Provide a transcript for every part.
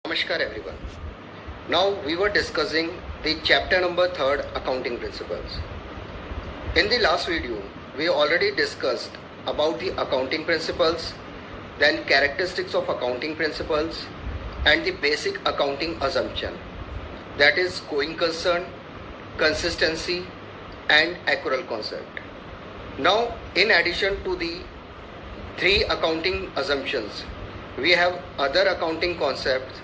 Namaskar everyone. Now we were discussing the chapter number 3 accounting principles. In the last video we already discussed about the accounting principles, then characteristics of accounting principles and the basic accounting assumption, that is going concern, consistency and accrual concept. Now in addition to the three accounting assumptions, we have other accounting concepts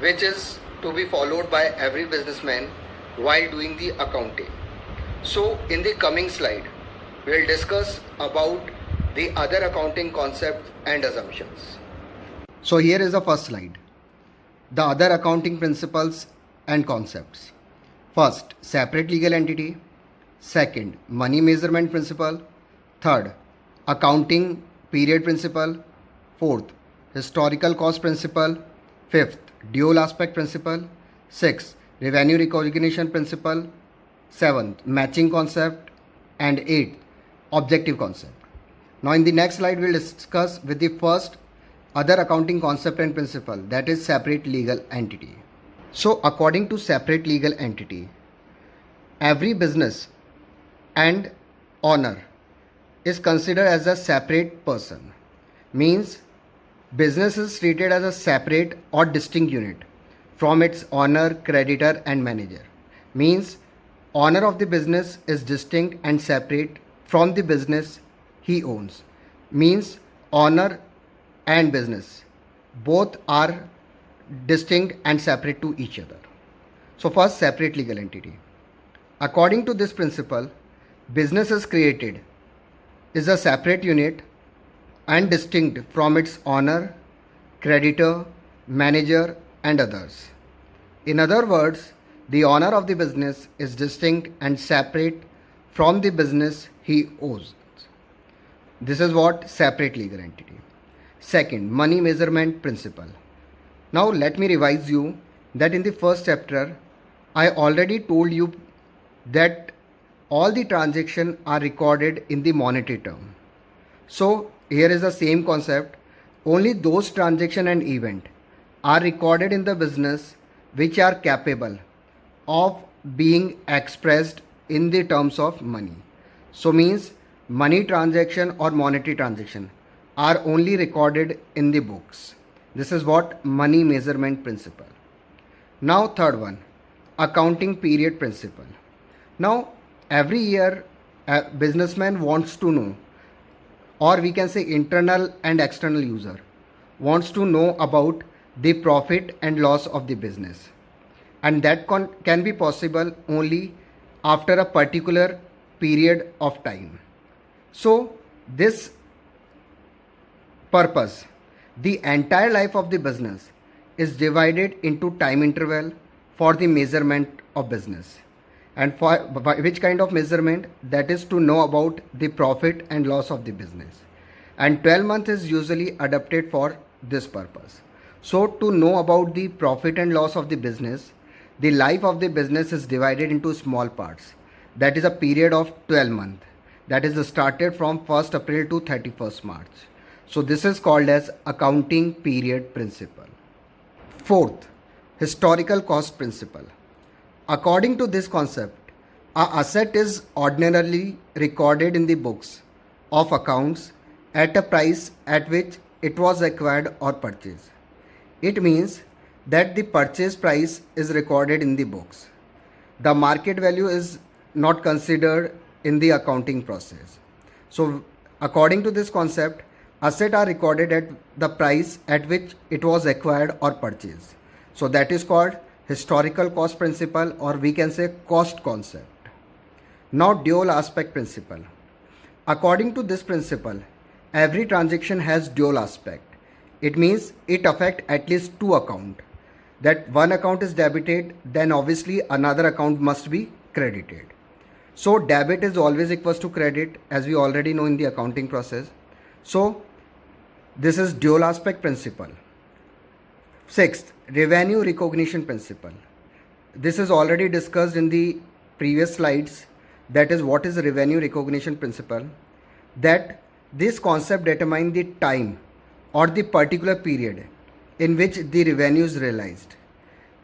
which is to be followed by every businessman while doing the accounting. So in the coming slide, we'll discuss about the other accounting concepts and assumptions. So here is the first slide. The other accounting principles and concepts. First, separate legal entity. Second, money measurement principle. Third, accounting period principle. Fourth, historical cost principle. Fifth, dual aspect principle. Sixth, revenue recognition principle. Seventh, matching concept. And eighth, objective concept. Now in the next slide we'll discuss with the first other accounting concept and principle, that is separate legal entity. So according to separate legal entity, every business and owner is considered as a separate person. Means business is treated as a separate or distinct unit from its owner, creditor and manager. Means owner of the business is distinct and separate from the business he owns. Means owner and business both are distinct and separate to each other. So first, separate legal entity. According to this principle, business is created is a separate unit and distinct from its owner, creditor, manager and others. In other words, the owner of the business is distinct and separate from the business he owns. This is what separate legal entity. Second, money measurement principle. Now let me revise you that in the first chapter I already told you that all the transactions are recorded in the monetary term. So here is the same concept, only those transactions and events are recorded in the business which are capable of being expressed in the terms of money. So means money transaction or monetary transaction are only recorded in the books. This is what money measurement principle. Now third one, accounting period principle. Now every year a businessman wants to know, or we can say internal and external user wants to know about the profit and loss of the business, and that can be possible only after a particular period of time. So this purpose, the entire life of the business is divided into time interval for the measurement of business. And for which kind of measurement? That is to know about the profit and loss of the business. And 12 months is usually adapted for this purpose. So to know about the profit and loss of the business, the life of the business is divided into small parts. That is a period of 12 months. That is started from 1st April to 31st March. So this is called as accounting period principle. Fourth, historical cost principle. According to this concept, an asset is ordinarily recorded in the books of accounts at a price at which it was acquired or purchased. It means that the purchase price is recorded in the books. The market value is not considered in the accounting process. So according to this concept, assets are recorded at the price at which it was acquired or purchased. So that is called historical cost principle, or we can say cost concept. Now dual aspect principle. According to this principle, every transaction has dual aspect. It means it affects at least two accounts. That one account is debited, then obviously another account must be credited. So debit is always equals to credit, as we already know in the accounting process. So this is dual aspect principle. Sixth, revenue recognition principle. This is already discussed in the previous slides. That is what is revenue recognition principle. That this concept determines the time or the particular period in which the revenue is realized.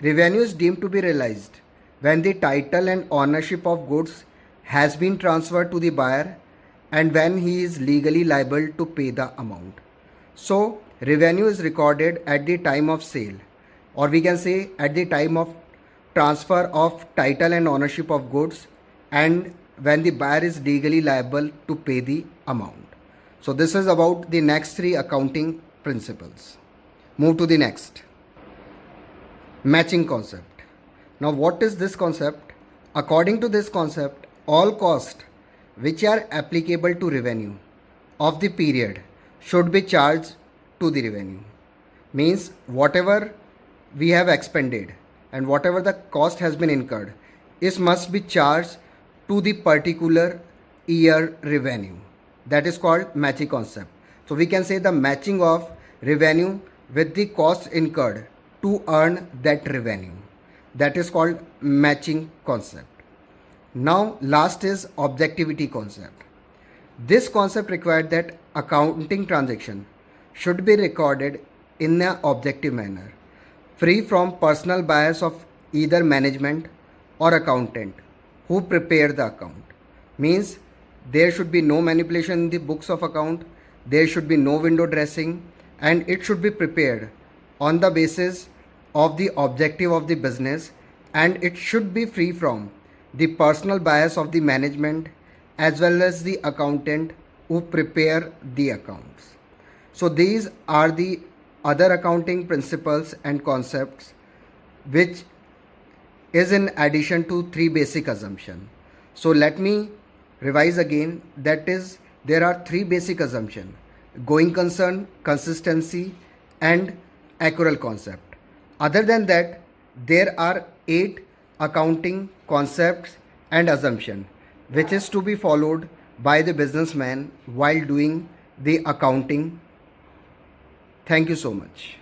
Revenue is deemed to be realized when the title and ownership of goods has been transferred to the buyer and when he is legally liable to pay the amount. So, revenue is recorded at the time of sale, or we can say at the time of transfer of title and ownership of goods and when the buyer is legally liable to pay the amount. So, this is about the next three accounting principles. Move to the next. Matching concept. Now, what is this concept? According to this concept, all costs which are applicable to revenue of the period should be charged to the revenue. Means whatever we have expended and whatever the cost has been incurred is must be charged to the particular year revenue. That is called matching concept. So we can say the matching of revenue with the cost incurred to earn that revenue. That is called matching concept. Now last is objectivity concept. This concept required that accounting transaction should be recorded in an objective manner, free from personal bias of either management or accountant who prepare the account. Means there should be no manipulation in the books of account, there should be no window dressing, and it should be prepared on the basis of the objective of the business, and it should be free from the personal bias of the management as well as the accountant who prepare the accounts. So these are the other accounting principles and concepts which is in addition to three basic assumptions. So let me revise again. That is, there are three basic assumptions: going concern, consistency, and accrual concept. Other than that, there are 8 accounting concepts and assumptions which is to be followed by the businessman while doing the accounting. Thank you so much.